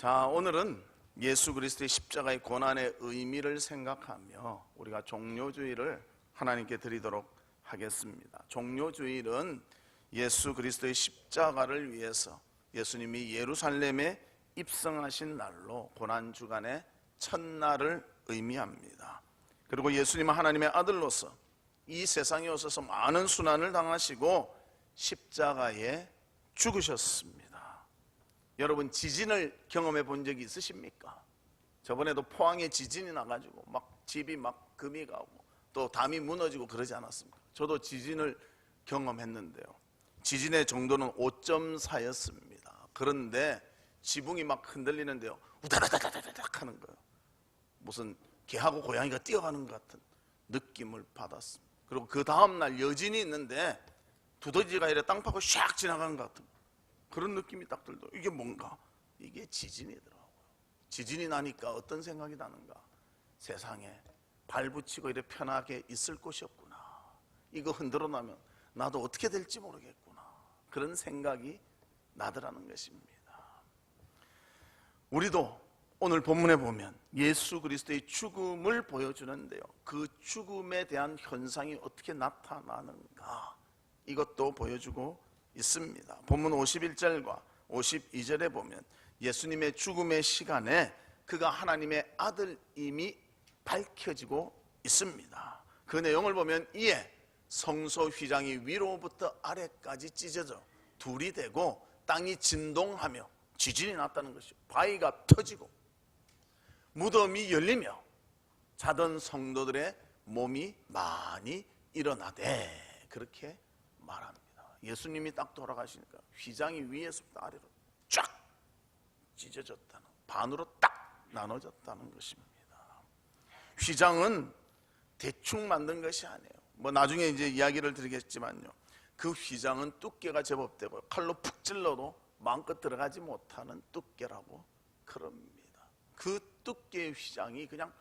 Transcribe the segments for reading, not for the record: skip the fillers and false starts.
자, 오늘은 예수 그리스도의 십자가의 고난의 의미를 생각하며 우리가 종료주일을 하나님께 드리도록 하겠습니다. 종료주일은 예수 그리스도의 십자가를 위해서 예수님이 예루살렘에 입성하신 날로 고난주간의 첫날을 의미합니다. 그리고 예수님은 하나님의 아들로서 이 세상에 오셔서 많은 순환을 당하시고 십자가에 죽으셨습니다. 여러분, 지진을 경험해 본 적이 있으십니까? 저번에도 포항에 지진이 나가지고 막 집이 막 금이 가고 또 담이 무너지고 그러지 않았습니까? 저도 지진을 경험했는데요, 지진의 정도는 5.4였습니다. 그런데 지붕이 막 흔들리는데요, 우다다다다닥 하는 거예요. 무슨 개하고 고양이가 뛰어가는 것 같은 느낌을 받았습니다. 그리고 그 다음날 여진이 있는데 두더지가 이래 땅 파고 샥 지나가는 것 같은 그런 느낌이 딱 들더라고요. 이게 뭔가? 이게 지진이더라고요. 지진이 나니까 어떤 생각이 나는가? 세상에 발 붙이고 이렇게 편하게 있을 곳이 없구나. 이거 흔들어 나면 나도 어떻게 될지 모르겠구나. 그런 생각이 나더라는 것입니다. 우리도 오늘 본문에 보면 예수 그리스도의 죽음을 보여주는데요, 그 죽음에 대한 현상이 어떻게 나타나는가, 이것도 보여주고 있습니다. 본문 51절과 52절에 보면 예수님의 죽음의 시간에 그가 하나님의 아들임이 밝혀지고 있습니다. 그 내용을 보면 이에 성소 휘장이 위로부터 아래까지 찢어져 둘이 되고 땅이 진동하며 지진이 났다는 것이죠. 바위가 터지고 무덤이 열리며 자던 성도들의 몸이 많이 일어나되, 그렇게 말합니다. 예수님이 딱 돌아가시니까 휘장이 위에서부터 아래로 쫙 찢어졌다는, 반으로 딱 나눠졌다는 것입니다. 휘장은 대충 만든 것이 아니에요. 나중에 이제 이야기를 드리겠지만요, 그 휘장은 두께가 제법 되고 칼로 푹 찔러도 마음껏 들어가지 못하는 두께라고 그럽니다. 그 두께의 휘장이 그냥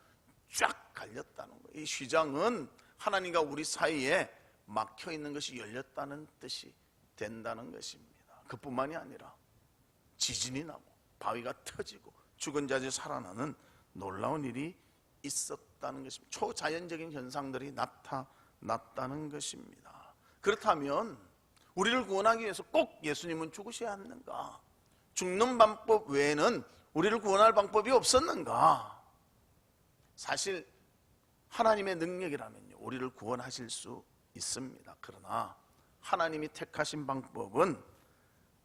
쫙 갈렸다는 거예요. 이 휘장은 하나님과 우리 사이에 막혀 있는 것이 열렸다는 뜻이 된다는 것입니다. 그뿐만이 아니라 지진이 나고 바위가 터지고 죽은 자들이 살아나는 놀라운 일이 있었다는 것입니다. 초자연적인 현상들이 나타났다는 것입니다. 그렇다면 우리를 구원하기 위해서 꼭 예수님은 죽으셔야 하는가? 죽는 방법 외에는 우리를 구원할 방법이 없었는가? 사실 하나님의 능력이라면요, 우리를 구원하실 수 있습니다. 그러나 하나님이 택하신 방법은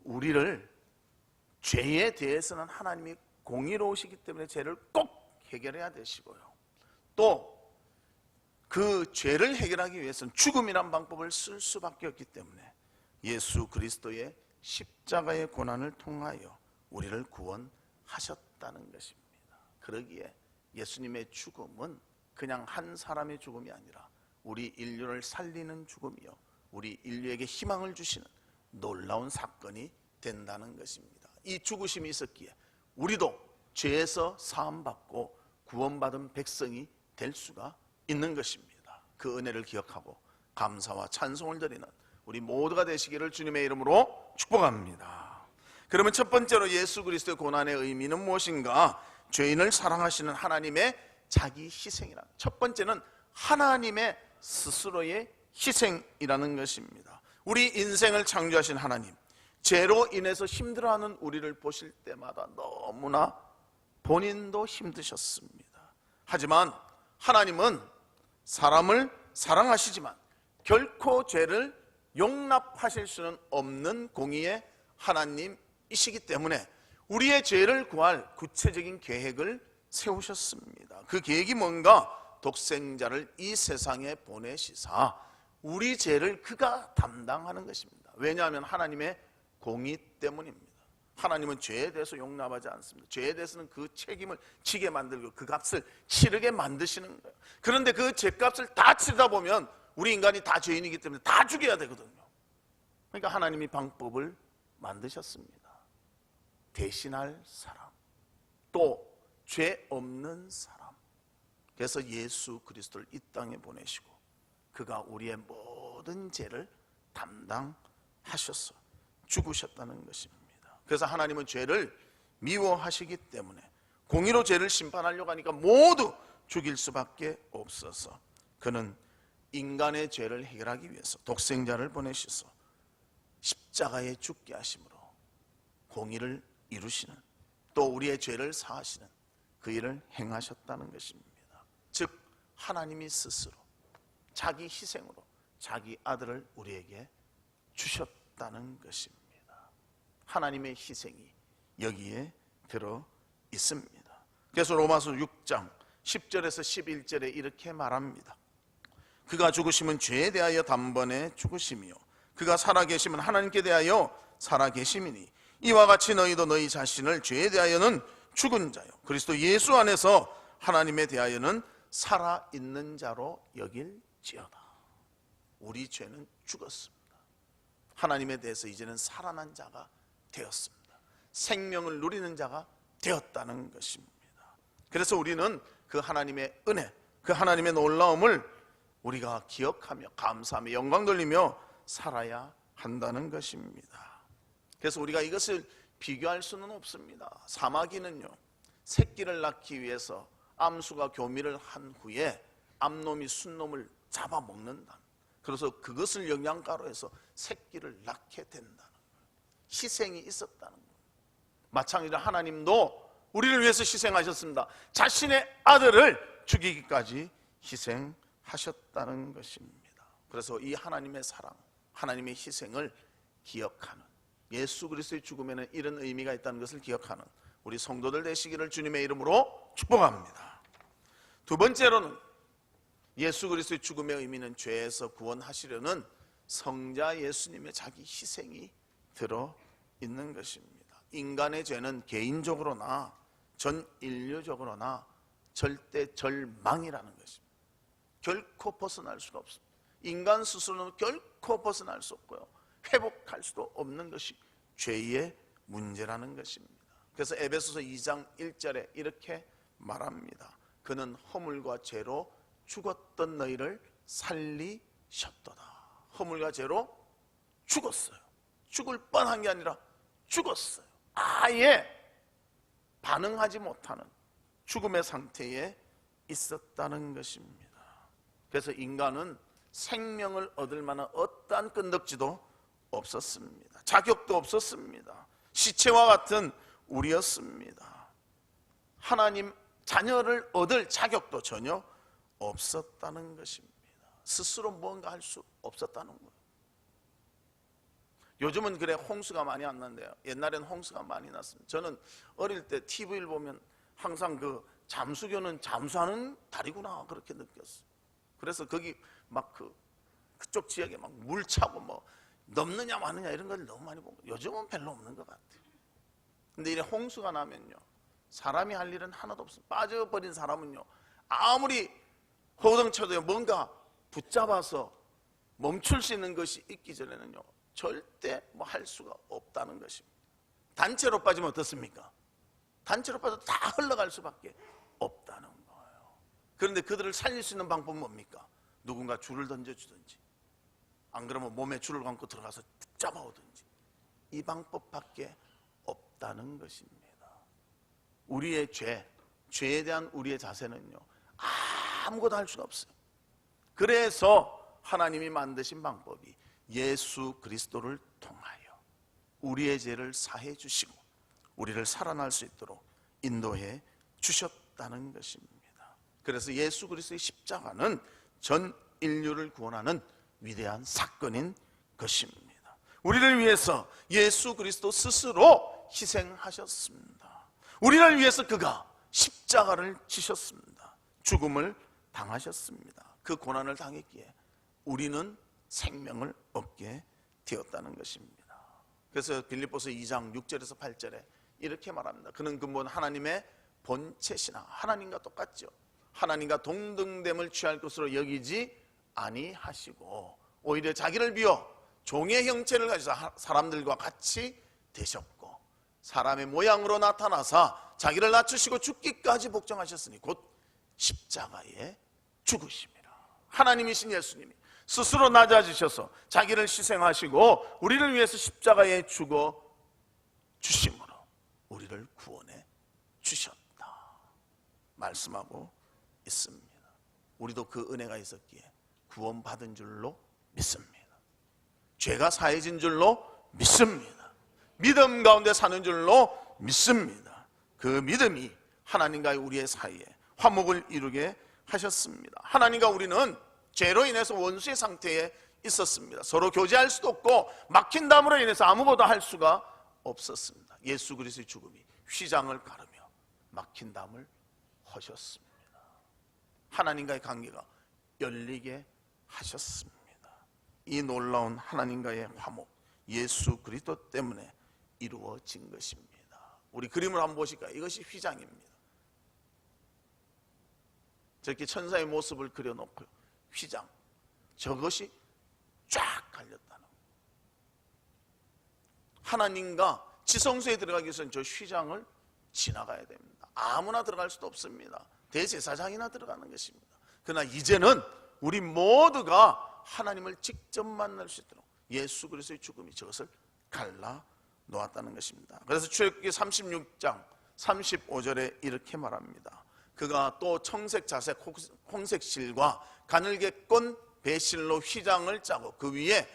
우리를, 죄에 대해서는 하나님이 공의로우시기 때문에 죄를 꼭 해결해야 되시고요, 또 그 죄를 해결하기 위해서는 죽음이란 방법을 쓸 수밖에 없기 때문에 예수 그리스도의 십자가의 고난을 통하여 우리를 구원하셨다는 것입니다. 그러기에 예수님의 죽음은 그냥 한 사람의 죽음이 아니라 우리 인류를 살리는 죽음이요, 우리 인류에게 희망을 주시는 놀라운 사건이 된다는 것입니다. 이 죽으심이 있었기에 우리도 죄에서 사함받고 구원받은 백성이 될 수가 있는 것입니다. 그 은혜를 기억하고 감사와 찬송을 드리는 우리 모두가 되시기를 주님의 이름으로 축복합니다. 그러면 첫 번째로 예수 그리스도의 고난의 의미는 무엇인가? 죄인을 사랑하시는 하나님의 자기 희생이라는, 첫 번째는 하나님의 스스로의 희생이라는 것입니다. 우리 인생을 창조하신 하나님, 죄로 인해서 힘들어하는 우리를 보실 때마다 너무나 본인도 힘드셨습니다. 하지만 하나님은 사람을 사랑하시지만 결코 죄를 용납하실 수는 없는 공의의 하나님이시기 때문에 우리의 죄를 구할 구체적인 계획을 세우셨습니다. 그 계획이 뭔가? 독생자를 이 세상에 보내시사 우리 죄를 그가 담당하는 것입니다. 왜냐하면 하나님의 공의 때문입니다. 하나님은 죄에 대해서 용납하지 않습니다. 죄에 대해서는 그 책임을 지게 만들고 그 값을 치르게 만드시는 거예요. 그런데 그 죄값을 다 치르다 보면 우리 인간이 다 죄인이기 때문에 다 죽여야 되거든요. 그러니까 하나님이 방법을 만드셨습니다. 대신할 사람, 또 죄 없는 사람. 그래서 예수 그리스도를 이 땅에 보내시고 그가 우리의 모든 죄를 담당하셔서 죽으셨다는 것입니다. 그래서 하나님은 죄를 미워하시기 때문에 공의로 죄를 심판하려고 하니까 모두 죽일 수밖에 없어서 그는 인간의 죄를 해결하기 위해서 독생자를 보내셔서 십자가에 죽게 하심으로 공의를 이루시는, 또 우리의 죄를 사하시는 그 일을 행하셨다는 것입니다. 즉 하나님이 스스로 자기 희생으로 자기 아들을 우리에게 주셨다는 것입니다. 하나님의 희생이 여기에 들어 있습니다. 그래서 로마서 6장 10절에서 11절에 이렇게 말합니다. 그가 죽으심은 죄에 대하여 단번에 죽으심이요 그가 살아계심은 하나님께 대하여 살아계심이니 이와 같이 너희도 너희 자신을 죄에 대하여는 죽은 자요 그리스도 예수 안에서 하나님에 대하여는 살아있는 자로 여길지어다. 우리 죄는 죽었습니다. 하나님에 대해서 이제는 살아난 자가 되었습니다. 생명을 누리는 자가 되었다는 것입니다. 그래서 우리는 그 하나님의 은혜, 그 하나님의 놀라움을 우리가 기억하며 감사하며 영광 돌리며 살아야 한다는 것입니다. 그래서 우리가 이것을 비교할 수는 없습니다. 사마귀는요, 새끼를 낳기 위해서 암수가 교미를 한 후에 암놈이 순놈을 잡아먹는다. 그래서 그것을 영양가로 해서 새끼를 낳게 된다는 거예요. 희생이 있었다는 거예요. 마찬가지로 하나님도 우리를 위해서 희생하셨습니다. 자신의 아들을 죽이기까지 희생하셨다는 것입니다. 그래서 이 하나님의 사랑, 하나님의 희생을 기억하는, 예수 그리스도의 죽음에는 이런 의미가 있다는 것을 기억하는 우리 성도들 되시기를 주님의 이름으로 축복합니다. 두 번째로는 예수 그리스도의 죽음의 의미는 죄에서 구원하시려는 성자 예수님의 자기 희생이 들어 있는 것입니다. 인간의 죄는 개인적으로나 전 인류적으로나 절대 절망이라는 것입니다. 결코 벗어날 수가 없습니다. 인간 스스로는 결코 벗어날 수 없고요, 회복할 수도 없는 것이 죄의 문제라는 것입니다. 그래서 에베소서 2장 1절에 이렇게 말합니다. 그는 허물과 죄로 죽었던 너희를 살리셨도다. 허물과 죄로 죽었어요. 죽을 뻔한 게 아니라 죽었어요. 아예 반응하지 못하는 죽음의 상태에 있었다는 것입니다. 그래서 인간은 생명을 얻을 만한 어떠한 끈덕지도 없었습니다. 자격도 없었습니다. 시체와 같은 우리였습니다. 하나님 자녀를 얻을 자격도 전혀 없었다는 것입니다. 스스로 뭔가 할 수 없었다는 거예요. 요즘은 그래 홍수가 많이 안 난대요. 옛날에는 홍수가 많이 났습니다. 저는 어릴 때 TV를 보면 항상 그 잠수교는 잠수하는 다리구나 그렇게 느꼈어요. 그래서 거기 막 그쪽 지역에 막 물 차고 뭐 넘느냐 마느냐 이런 걸 너무 많이 보고, 요즘은 별로 없는 것 같아요. 근데 이래 홍수가 나면요, 사람이 할 일은 하나도 없습니다. 빠져버린 사람은요, 아무리 호동쳐도 뭔가 붙잡아서 멈출 수 있는 것이 있기 전에는요 절대 뭐 할 수가 없다는 것입니다. 단체로 빠지면 어떻습니까? 단체로 빠져도 다 흘러갈 수밖에 없다는 거예요. 그런데 그들을 살릴 수 있는 방법은 뭡니까? 누군가 줄을 던져주든지, 안 그러면 몸에 줄을 감고 들어가서 붙잡아오든지, 이 방법밖에 없다는 것입니다. 우리의 죄에 대한 우리의 자세는요 아무것도 할 수가 없어요. 그래서 하나님이 만드신 방법이 예수 그리스도를 통하여 우리의 죄를 사해 주시고 우리를 살아날 수 있도록 인도해 주셨다는 것입니다. 그래서 예수 그리스도의 십자가는 전 인류를 구원하는 위대한 사건인 것입니다. 우리를 위해서 예수 그리스도 스스로 희생하셨습니다. 우리를 위해서 그가 십자가를 지셨습니다. 죽음을 당하셨습니다. 그 고난을 당했기에 우리는 생명을 얻게 되었다는 것입니다. 그래서 빌립보서 2장 6절에서 8절에 이렇게 말합니다. 그는 근본 하나님의 본체시나, 하나님과 똑같죠. 하나님과 동등됨을 취할 것으로 여기지 아니하시고 오히려 자기를 비워 종의 형체를 가지고 사람들과 같이 되셨고 사람의 모양으로 나타나사 자기를 낮추시고 죽기까지 복종하셨으니 곧 십자가에 죽으심이라. 하나님이신 예수님이 스스로 낮아지셔서 자기를 희생하시고 우리를 위해서 십자가에 죽어 주심으로 우리를 구원 말씀하고 있습니다. 우리도 그 은혜가 있었기에 구원받은 줄로 믿습니다. 죄가 사해진 줄로 믿습니다. 믿음 가운데 사는 줄로 믿습니다. 그 믿음이 하나님과 우리의 사이에 화목을 이루게 하셨습니다. 하나님과 우리는 죄로 인해서 원수의 상태에 있었습니다. 서로 교제할 수도 없고 막힌 담으로 인해서 아무것도 할 수가 없었습니다. 예수 그리스도의 죽음이 휘장을 가르며 막힌 담을 허셨습니다. 하나님과의 관계가 열리게 하셨습니다. 이 놀라운 하나님과의 화목, 예수 그리스도 때문에 이루어진 것입니다. 우리 그림을 한번 보실까요? 이것이 휘장입니다. 저렇게 천사의 모습을 그려놓고 휘장, 저것이 쫙 갈렸다는 거예요. 하나님과 지성소에 들어가기 위해서는 저 휘장을 지나가야 됩니다. 아무나 들어갈 수도 없습니다. 대제사장이나 들어가는 것입니다. 그러나 이제는 우리 모두가 하나님을 직접 만날 수 있도록 예수 그리스도의 죽음이 저것을 갈라 놓았다는 것입니다. 그래서 출애굽기 36장 35절에 이렇게 말합니다. 그가 또 청색 자색 홍색 실과 가늘게 꼰 배실로 휘장을 짜고 그 위에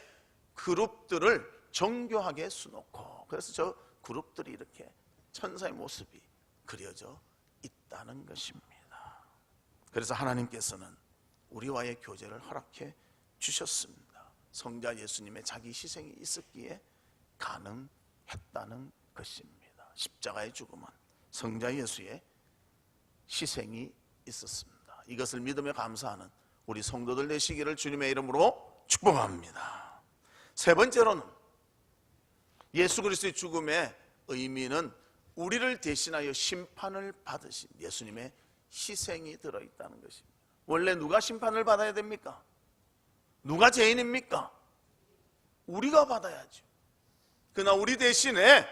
그룹들을 정교하게 수놓고, 그래서 저 그룹들이 이렇게 천사의 모습이 그려져 있다는 것입니다. 그래서 하나님께서는 우리와의 교제를 허락해 주셨습니다. 성자 예수님의 자기 희생이 있었기에 가능했다는 것입니다. 십자가의 죽음은 성자 예수의 희생이 있었습니다. 이것을 믿으며 감사하는 우리 성도들 되시기를 주님의 이름으로 축복합니다. 세 번째로는 예수 그리스도의 죽음의 의미는 우리를 대신하여 심판을 받으신 예수님의 희생이 들어있다는 것입니다. 원래 누가 심판을 받아야 됩니까? 누가 죄인입니까? 우리가 받아야죠. 그러나 우리 대신에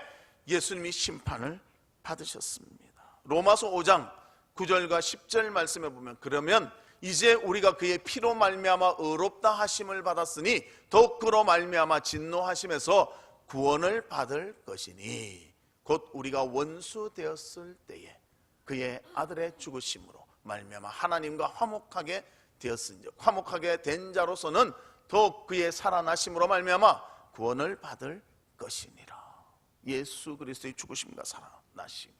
예수님이 심판을 받으셨습니다. 로마서 5장 9절과 10절 말씀에 보면, 그러면 이제 우리가 그의 피로 말미암아 의롭다 하심을 받았으니 더욱 그로 말미암아 진노하심에서 구원을 받을 것이니 곧 우리가 원수 되었을 때에 그의 아들의 죽으심으로 말미암아 하나님과 화목하게 되었은즉 화목하게 된 자로서는 더욱 그의 살아나심으로 말미암아 구원을 받을 것이니라. 예수 그리스도의 죽으심과 살아나심이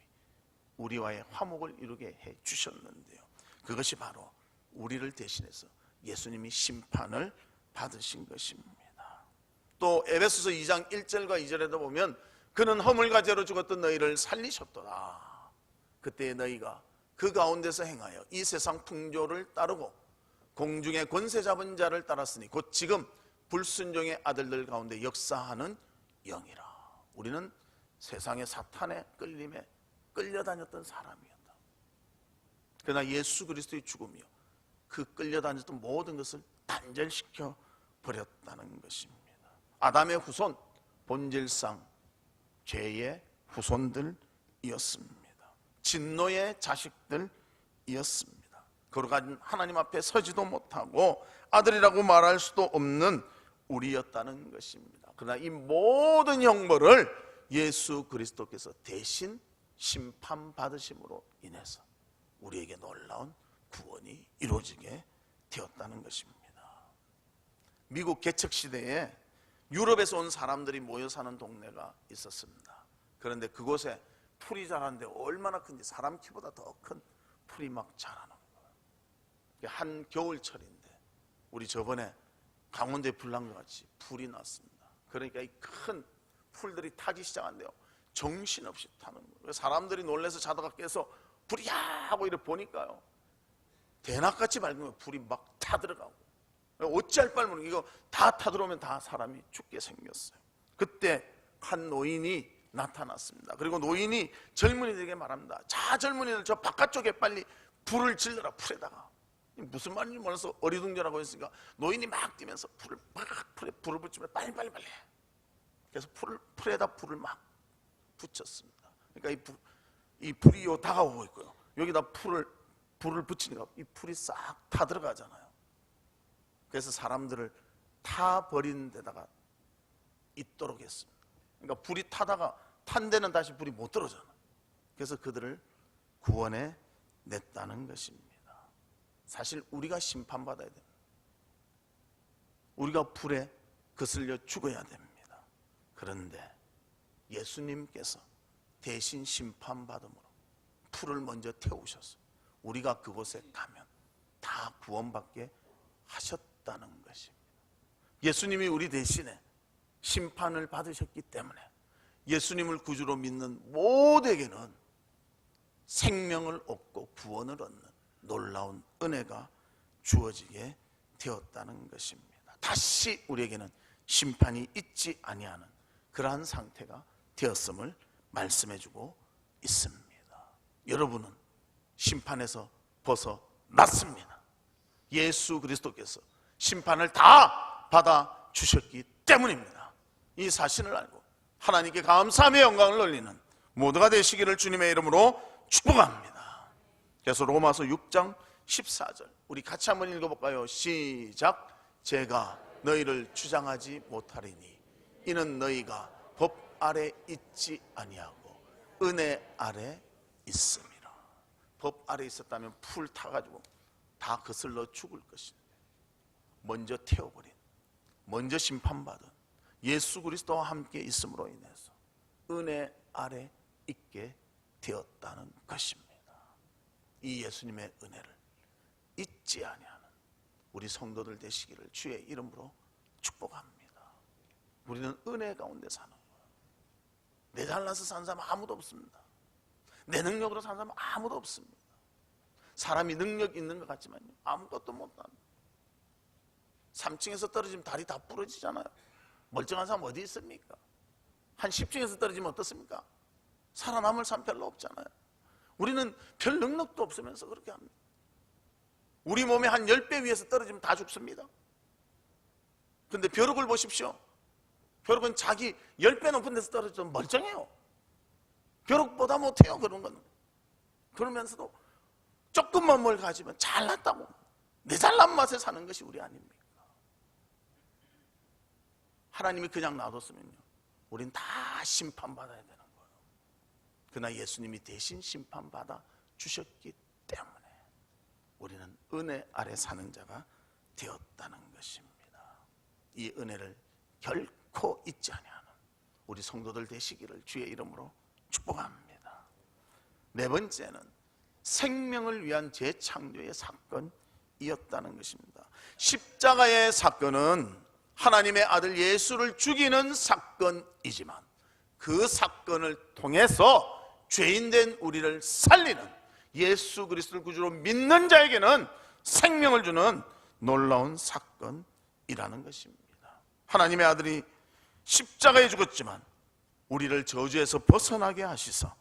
우리와의 화목을 이루게 해 주셨는데요, 그것이 바로 우리를 대신해서 예수님이 심판을 받으신 것입니다. 또 에베소서 2장 1절과 2절에도 보면 그는 허물과 죄로 죽었던 너희를 살리셨도다. 그때 너희가 그 가운데서 행하여 이 세상 풍조를 따르고 공중의 권세 잡은 자를 따랐으니 곧 지금 불순종의 아들들 가운데 역사하는 영이라. 우리는 세상의 사탄의 끌림에 끌려다녔던 사람이었다. 그러나 예수 그리스도의 죽음이요 그 끌려다녔던 모든 것을 단절시켜 버렸다는 것입니다. 아담의 후손, 본질상 죄의 후손들이었습니다. 진노의 자식들이었습니다. 거룩한 하나님 앞에 서지도 못하고 아들이라고 말할 수도 없는 우리였다는 것입니다. 그러나 이 모든 형벌을 예수 그리스도께서 대신 심판받으심으로 인해서 우리에게 놀라운 구원이 이루어지게 되었다는 것입니다. 미국 개척시대에 유럽에서 온 사람들이 모여 사는 동네가 있었습니다. 그런데 그곳에 풀이 자라는데 얼마나 큰지 사람 키보다 더 큰 풀이 막 자라는 거예요. 한 겨울철인데 우리 저번에 강원도에 불난 것 같이 불이 났습니다. 그러니까 이 큰 풀들이 타기 시작한대요. 정신없이 타는 거예요. 사람들이 놀라서 자다가 깨서 불이 야 하고 이렇게 보니까요, 대낮같이 밝은 거예요. 불이 막 타들어가고 어찌할 바를 모르고 이거 다 타들어오면 다 사람이 죽게 생겼어요. 그때 한 노인이 나타났습니다. 그리고 노인이 젊은이들에게 말합니다. 자, 젊은이들 저 바깥쪽에 빨리 불을 질러라. 풀에다가. 무슨 말인지 몰라서 어리둥절하고 있으니까 노인이 막 뛰면서 불을 붙이면 빨리. 그래서 풀에다 불을 막 붙였습니다. 그러니까 이 불이 요 다가오고 있고요, 여기다 불을 붙이니까 이 풀이 싹 타 들어가잖아요. 그래서 사람들을 타 버린 데다가 있도록 했습니다. 그러니까 불이 타다가 탄 데는 다시 불이 못 들어오잖아요. 그래서 그들을 구원해 냈다는 것입니다. 사실 우리가 심판받아야 됩니다. 우리가 불에 거슬려 죽어야 됩니다. 그런데 예수님께서 대신 심판받음으로 풀을 먼저 태우셔서 우리가 그곳에 가면 다 구원받게 하셨다는 것입니다. 예수님이 우리 대신에 심판을 받으셨기 때문에 예수님을 구주로 믿는 모두에게는 생명을 얻고 구원을 얻는 놀라운 은혜가 주어지게 되었다는 것입니다. 다시 우리에게는 심판이 있지 아니하는 그러한 상태가 되었음을 말씀해주고 있습니다. 여러분은 심판에서 벗어났습니다. 예수 그리스도께서 심판을 다 받아 주셨기 때문입니다. 이 사실을 알고 하나님께 감사함의 영광을 돌리는 모두가 되시기를 주님의 이름으로 축복합니다. 그래서 로마서 6장 14절 우리 같이 한번 읽어볼까요? 시작. 제가 너희를 주장하지 못하리니 이는 너희가 법 아래 있지 아니하고 은혜 아래 있음이라. 법 아래 있었다면 풀 타가지고 다 거슬러 죽을 것인데 먼저 태워버린, 먼저 심판받은 예수 그리스도와 함께 있음으로 인해서 은혜 아래 있게 되었다는 것입니다. 이 예수님의 은혜를 잊지 아니하는 우리 성도들 되시기를 주의 이름으로 축복합니다. 우리는 은혜 가운데 사는 거예요. 내 잘나서 사는 사람 아무도 없습니다. 내 능력으로 사는 사람 아무도 없습니다. 사람이 능력 있는 것 같지만요, 아무것도 못합니다. 3층에서 떨어지면 다리 다 부러지잖아요. 멀쩡한 사람 어디 있습니까? 한 10층에서 떨어지면 어떻습니까? 살아남을 사람 별로 없잖아요. 우리는 별 능력도 없으면서 그렇게 합니다. 우리 몸에 한 10배 위에서 떨어지면 다 죽습니다. 그런데 벼룩을 보십시오. 벼룩은 자기 10배 높은 데서 떨어지면 멀쩡해요. 벼룩보다 못해요. 그런 건. 그러면서도 조금만 뭘 가지면 잘났다고 내 잘난 맛에 사는 것이 우리 아닙니까? 하나님이 그냥 놔뒀으면요, 우린 다 심판받아야 되는 거예요. 그러나 예수님이 대신 심판받아 주셨기 때문에 우리는 은혜 아래 사는 자가 되었다는 것입니다. 이 은혜를 결코 잊지 아니하는 우리 성도들 되시기를 주의 이름으로 축복합니다. 네 번째는 생명을 위한 재창조의 사건이었다는 것입니다. 십자가의 사건은 하나님의 아들 예수를 죽이는 사건이지만 그 사건을 통해서 죄인된 우리를 살리는 예수 그리스도를 구주로 믿는 자에게는 생명을 주는 놀라운 사건이라는 것입니다. 하나님의 아들이 십자가에 죽었지만 우리를 저주에서 벗어나게 하시사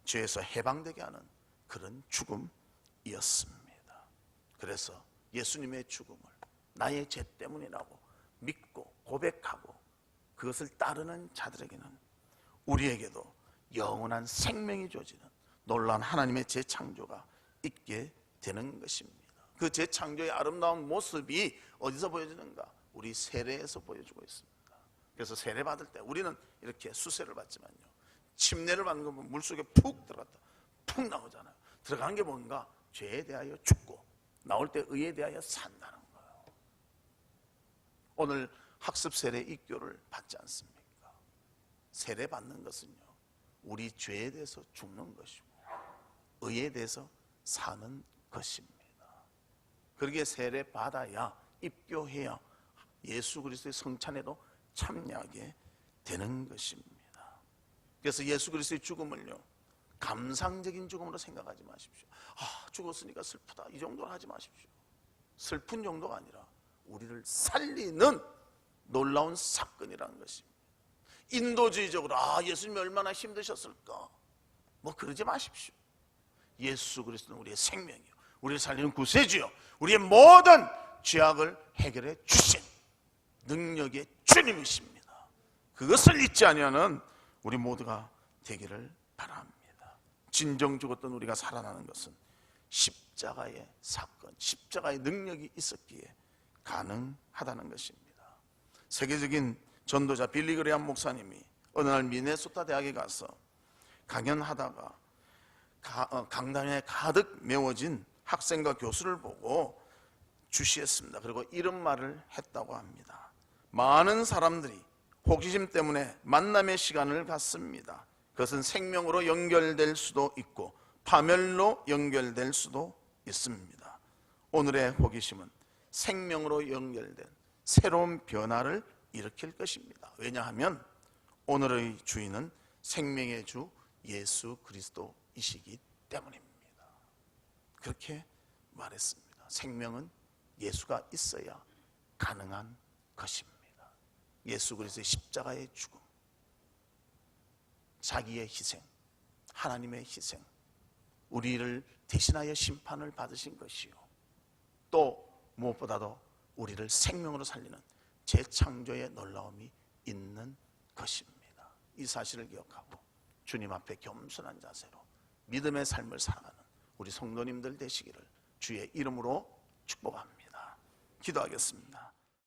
죄에서 해방되게 하는 그런 죽음이었습니다. 그래서 예수님의 죽음을 나의 죄 때문이라고 믿고 고백하고 그것을 따르는 자들에게는 우리에게도 영원한 생명이 주어지는 놀라운 하나님의 재창조가 있게 되는 것입니다. 그 재창조의 아름다운 모습이 어디서 보여지는가? 우리 세례에서 보여주고 있습니다. 그래서 세례 받을 때 우리는 이렇게 수세를 받지만요, 침례를 받는 건 물속에 푹 들어갔다 푹 나오잖아요. 들어간 게 뭔가? 죄에 대하여 죽고 나올 때 의에 대하여 산다는 거예요. 오늘 학습 세례 입교를 받지 않습니까? 세례 받는 것은요, 우리 죄에 대해서 죽는 것이고 의에 대해서 사는 것입니다. 그러기에 세례 받아야, 입교해야 예수 그리스도의 성찬에도 참여하게 되는 것입니다. 그래서 예수 그리스도의 죽음을요, 감상적인 죽음으로 생각하지 마십시오. 죽었으니까 슬프다, 이 정도로 하지 마십시오. 슬픈 정도가 아니라 우리를 살리는 놀라운 사건이라는 것입니다. 인도주의적으로 예수님이 얼마나 힘드셨을까, 뭐 그러지 마십시오. 예수 그리스도는 우리의 생명이요, 우리를 살리는 구세주요, 우리의 모든 죄악을 해결해 주신 능력의 주님이십니다. 그것을 잊지 아니하는 우리 모두가 되기를 바랍니다. 진정 죽었던 우리가 살아나는 것은 십자가의 사건, 십자가의 능력이 있었기에 가능하다는 것입니다. 세계적인 전도자 빌리 그레함 목사님이 어느 날 미네소타 대학에 가서 강연하다가 강단에 가득 메워진 학생과 교수를 보고 주시했습니다. 그리고 이런 말을 했다고 합니다. 많은 사람들이 호기심 때문에 만남의 시간을 갖습니다. 그것은 생명으로 연결될 수도 있고 파멸로 연결될 수도 있습니다. 오늘의 호기심은 생명으로 연결된 새로운 변화를 일으킬 것입니다. 왜냐하면 오늘의 주인은 생명의 주 예수 그리스도이시기 때문입니다. 그렇게 말했습니다. 생명은 예수가 있어야 가능한 것입니다. 예수 그리스도의 십자가의 죽음, 자기의 희생, 하나님의 희생, 우리를 대신하여 심판을 받으신 것이요, 또 무엇보다도 우리를 생명으로 살리는 재창조의 놀라움이 있는 것입니다. 이 사실을 기억하고 주님 앞에 겸손한 자세로 믿음의 삶을 살아가는 우리 성도님들 되시기를 주의 이름으로 축복합니다. 기도하겠습니다.